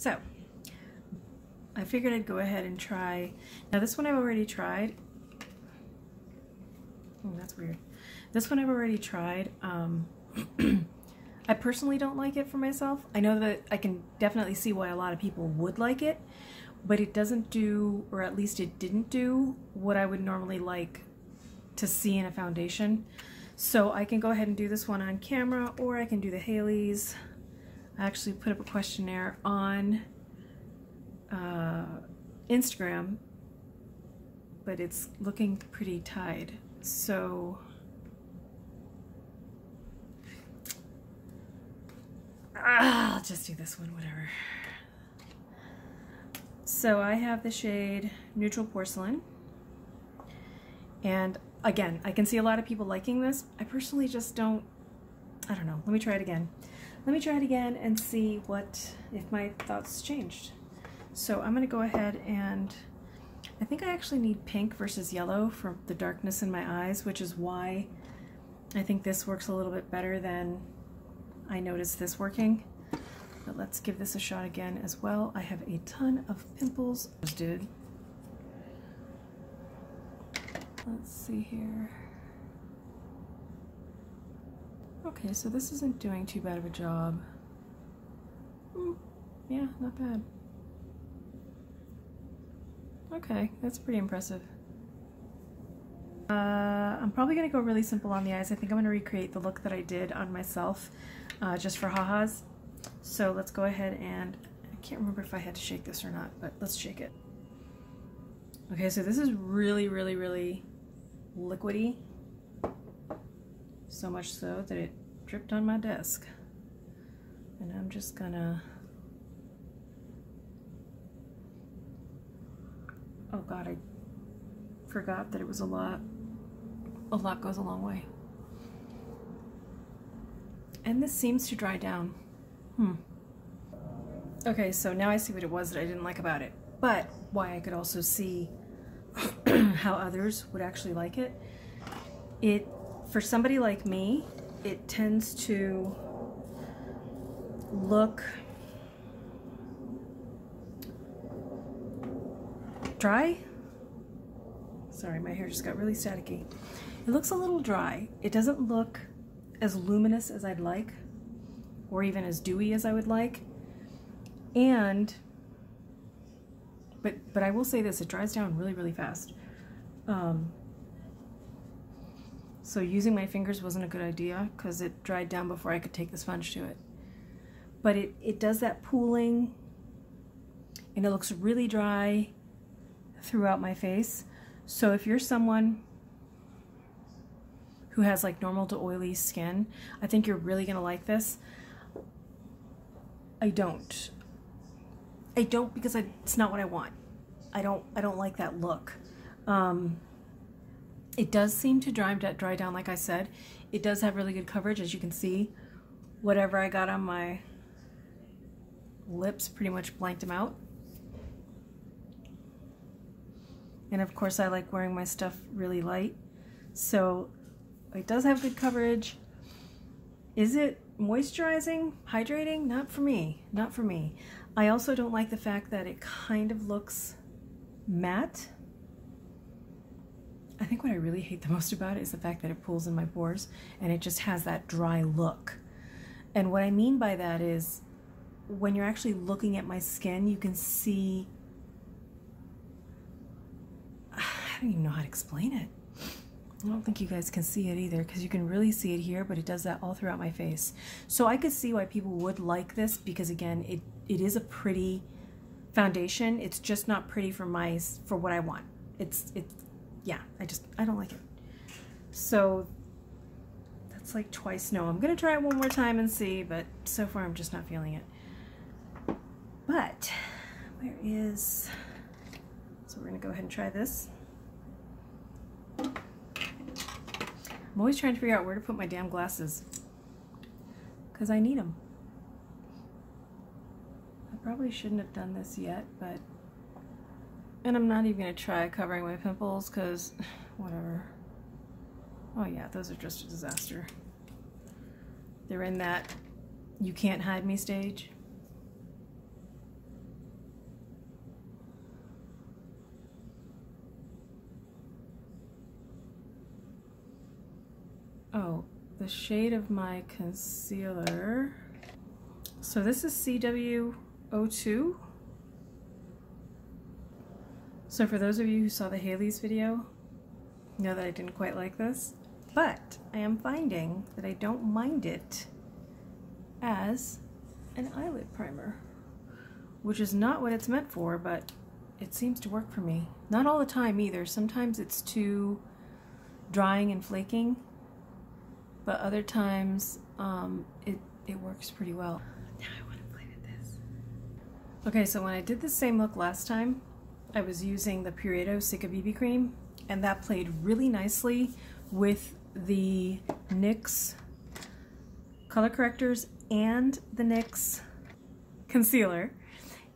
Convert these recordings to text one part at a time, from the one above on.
So I figured I'd go ahead and try. Now this one I've already tried. Oh, that's weird. This one I've already tried. I personally don't like it for myself. I know that I can definitely see why a lot of people would like it, but it doesn't do, or at least it didn't do, what I would normally like to see in a foundation. So I can go ahead and do this one on camera, or I can do the Haley's. I actually put up a questionnaire on Instagram, but it's looking pretty tied. So I'll just do this one, whatever. So I have the shade Neutral Porcelain, and again, I can see a lot of people liking this. I personally just don't, I don't know. Let me try it again. Let me try it again and see if my thoughts changed. So I'm gonna go ahead and, I think I actually need pink versus yellow for the darkness in my eyes, which is why I think this works a little bit better than I noticed this working. But let's give this a shot again as well. I have a ton of pimples. Dude. Let's see here. Okay, so this isn't doing too bad of a job. Yeah, not bad. Okay, that's pretty impressive. I'm probably gonna go really simple on the eyes. I think I'm gonna recreate the look that I did on myself, just for ha-has. So let's go ahead and, I can't remember if I had to shake this or not, but let's shake it. Okay, so this is really, really, really liquidy. So much so that it dripped on my desk. And I'm just gonna, oh God, I forgot that it was a lot. A lot goes a long way. And this seems to dry down. Okay, so now I see what it was that I didn't like about it, but why I could also see how others would actually like it. For somebody like me, it tends to look dry. Sorry, my hair just got really staticky. It looks a little dry. It doesn't look as luminous as I'd like, or even as dewy as I would like. And, but I will say this, it dries down really, really fast. So using my fingers wasn't a good idea because it dried down before I could take the sponge to it. But it does that pooling, and it looks really dry throughout my face. So if you're someone who has like normal to oily skin, I think you're really gonna like this. I don't because it's not what I want. I don't like that look. It does seem to dry down, like I said. It does have really good coverage, as you can see. Whatever I got on my lips pretty much blanked them out. And of course I like wearing my stuff really light. So it does have good coverage. Is it moisturizing, hydrating? Not for me, not for me. I also don't like the fact that it kind of looks matte. I think what I really hate the most about it is the fact that it pulls in my pores and it just has that dry look. And what I mean by that is when you're actually looking at my skin, you can see, I don't even know how to explain it. I don't think you guys can see it either because you can really see it here, but it does that all throughout my face. So I could see why people would like this because again, it is a pretty foundation. It's just not pretty for what I want. Yeah, I don't like it. So that's like twice no. I'm gonna try it one more time and see, but so far I'm just not feeling it. But so we're gonna go ahead and try this. I'm always trying to figure out where to put my damn glasses because I need them. I probably shouldn't have done this yet, but, and I'm not even gonna try covering my pimples because whatever. Oh yeah, those are just a disaster. They're in that you can't hide me stage. Oh, the shade of my concealer. So this is CW02. So for those of you who saw the Hailey's video, know that I didn't quite like this, but I am finding that I don't mind it as an eyelid primer, which is not what it's meant for, but it seems to work for me. Not all the time either. Sometimes it's too drying and flaking, but other times it works pretty well. Now I want to play with this. Okay, so when I did the same look last time, I was using the Pureto Cica BB cream, and that played really nicely with the NYX color correctors and the NYX concealer,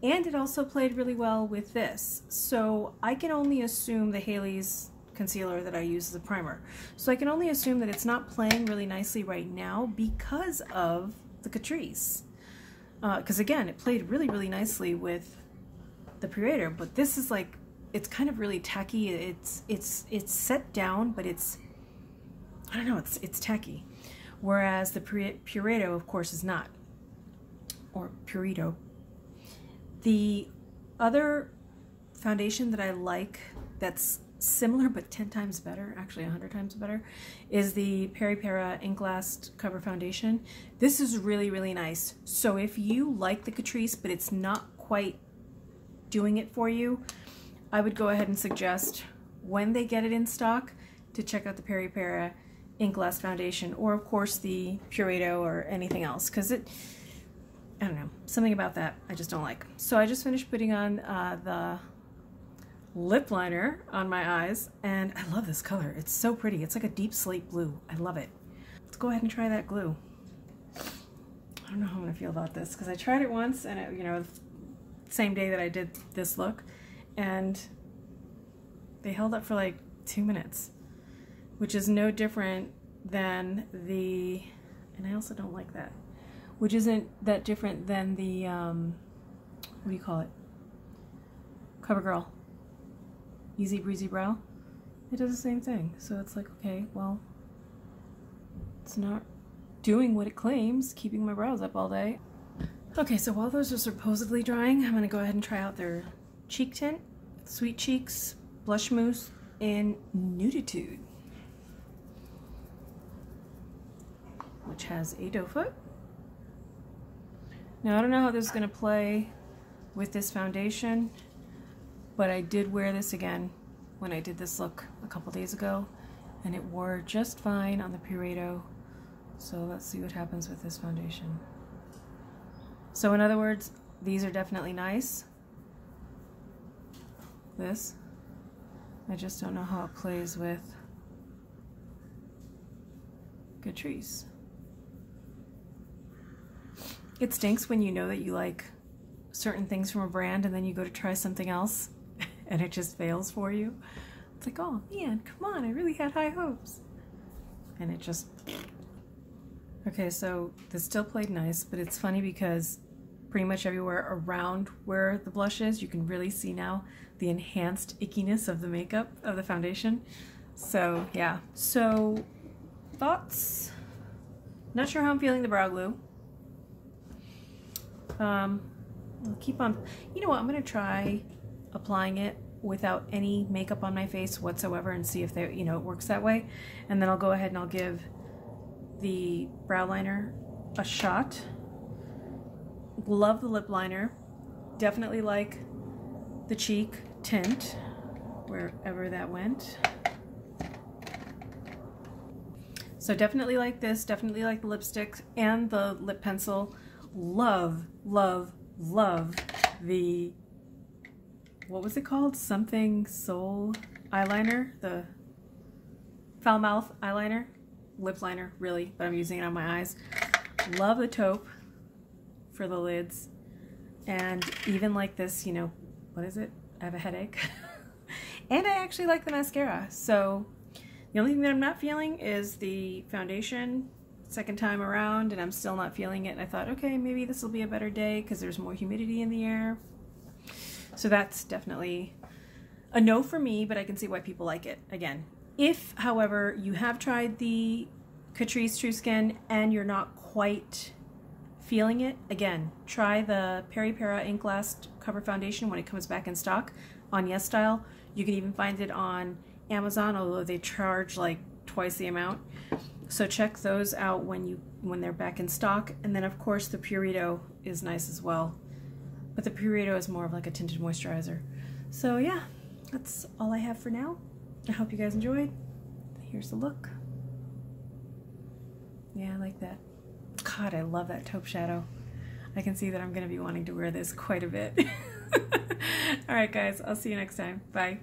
and it also played really well with this. So I can only assume the Hailey's concealer that I use as a primer. So I can only assume that it's not playing really nicely right now because of the Catrice. Because again, it played really, really nicely with the Pureto, but this is like, it's kind of really tacky. It's set down, but it's, I don't know, it's tacky. Whereas the Pureto, of course, is not. Or Pureto. The other foundation that I like that's similar but 10 times better, actually 100 times better, is the Peripera Ink Last Cover Foundation. This is really, really nice. So if you like the Catrice, but it's not quite doing it for you, I would go ahead and suggest, when they get it in stock, to check out the Peripera Ink Last Foundation, or of course the Pureto or anything else, because it, I don't know, something about that I just don't like. So I just finished putting on the lip liner on my eyes, and I love this color. It's so pretty. It's like a deep slate blue. I love it. Let's go ahead and try that glue. I don't know how I'm gonna feel about this, because I tried it once, and it, you know, same day that I did this look, and they held up for like 2 minutes, which is no different than the, and I also don't like that, which isn't that different than the, what do you call it? CoverGirl Easy Breezy Brow. It does the same thing. So it's like, okay, well, it's not doing what it claims, keeping my brows up all day. Okay, so while those are supposedly drying, I'm going to go ahead and try out their cheek tint, Sweet Cheeks Blush Mousse in Nuditude, which has a doe foot. Now I don't know how this is going to play with this foundation, but I did wear this again when I did this look a couple days ago, and it wore just fine on the Pureto. So let's see what happens with this foundation. So in other words, these are definitely nice. This, I just don't know how it plays with Catrice. It stinks when you know that you like certain things from a brand and then you go to try something else and it just fails for you. It's like, oh man, come on, I really had high hopes. And it just... Okay, so this still played nice, but it's funny because pretty much everywhere around where the blush is, you can really see now the enhanced ickiness of the makeup, of the foundation. So yeah, so thoughts? Not sure how I'm feeling the brow glue. I'll keep on, you know what, I'm gonna try applying it without any makeup on my face whatsoever and see if it works that way. And then I'll go ahead and I'll give the brow liner a shot. Love the lip liner. Definitely like the cheek tint, wherever that went. So definitely like this, definitely like the lipstick and the lip pencil. Love, love, love the, what was it called? Something Soul eyeliner, the Foul Mouth eyeliner, lip liner really, but I'm using it on my eyes. Love the taupe for the lids, and even like this, what is it? I have a headache. And I actually like the mascara. So the only thing that I'm not feeling is the foundation second time around, and I'm still not feeling it. And I thought, okay, maybe this will be a better day because there's more humidity in the air. So that's definitely a no for me, but I can see why people like it. Again, if, however, you have tried the Catrice True Skin and you're not quite feeling it, again, try the Peripera Ink Last Cover Foundation when it comes back in stock on YesStyle. You can even find it on Amazon, although they charge like twice the amount. So check those out when they're back in stock. And then of course the Purito is nice as well. But the Purito is more of like a tinted moisturizer. So yeah, that's all I have for now. I hope you guys enjoyed. Here's the look. Yeah, I like that. God, I love that taupe shadow. I can see that I'm going to be wanting to wear this quite a bit. All right, guys, I'll see you next time. Bye.